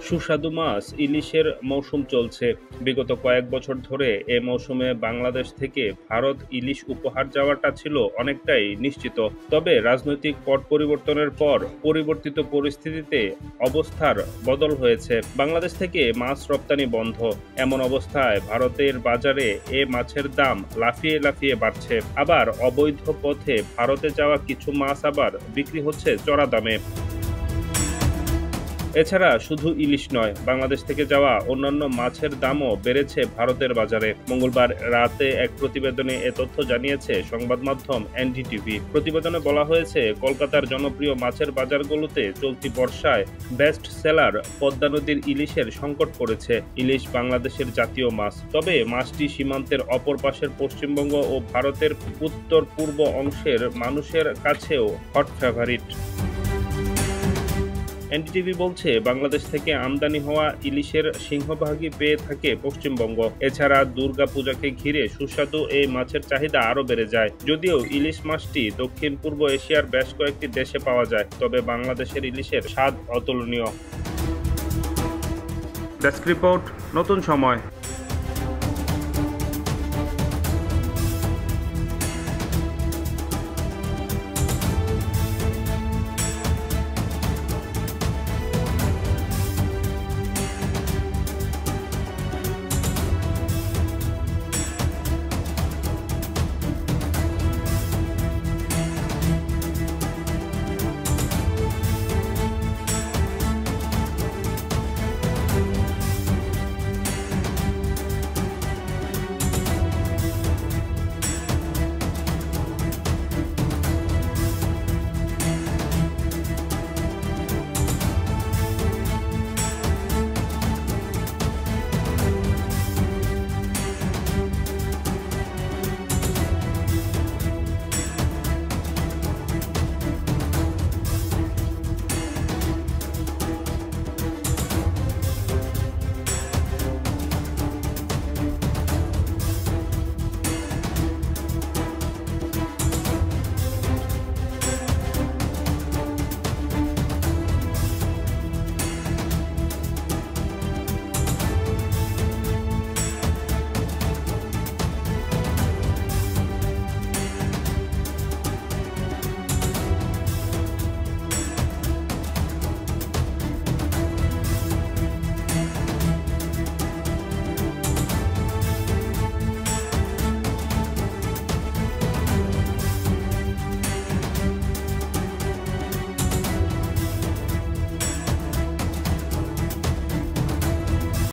সুস্বাদু মাছ ইলিশের মৌসুম চলছে। বিগত কয়েক বছর ধরে এ মৌসুমে বাংলাদেশ থেকে ভারত ইলিশ উপহার যাওয়াটা ছিল অনেকটাই নিশ্চিত। তবে রাজনৈতিক পট পরিবর্তনের পর পরিবর্তিত পরিস্থিতিতে অবস্থার বদল হয়েছে। বাংলাদেশ থেকে মাছ রপ্তানি বন্ধ। এমন অবস্থায় ভারতের বাজারে এ মাছের দাম লাফিয়ে লাফিয়ে বাড়ছে। আবার অবৈধ পথে ভারতে যাওয়া কিছু মাছ আবার বিক্রি হচ্ছে চড়া দামে। এছাড়া শুধু ইলিশ নয়, বাংলাদেশ থেকে যাওয়া অন্যান্য মাছের দামও বেড়েছে ভারতের বাজারে। মঙ্গলবার রাতে এক প্রতিবেদনে এ তথ্য জানিয়েছে সংবাদ মাধ্যম এনডিটিভি। প্রতিবেদনে বলা হয়েছে, কলকাতার জনপ্রিয় মাছের বাজারগুলোতে চলতি বর্ষায় বেস্ট সেলার পদ্মা নদীর ইলিশের সংকট পড়েছে। ইলিশ বাংলাদেশের জাতীয় মাছ, তবে মাছটি সীমান্তের অপর পাশের পশ্চিমবঙ্গ ও ভারতের উত্তর পূর্ব অংশের মানুষের কাছেও হট ফেভারিট। এনডিটিভি বলছে, বাংলাদেশ থেকে আমদানি হওয়া ইলিশের সিংহভাগই পেয়ে থাকে পশ্চিমবঙ্গ। এছাড়া দুর্গা পূজাকে ঘিরে সুস্বাদু এই মাছের চাহিদা আরও বেড়ে যায়। যদিও ইলিশ মাছটি দক্ষিণ পূর্ব এশিয়ার বেশ কয়েকটি দেশে পাওয়া যায়, তবে বাংলাদেশের ইলিশের স্বাদ অতুলনীয়। ডেস্ক রিপোর্ট, নতুন সময়।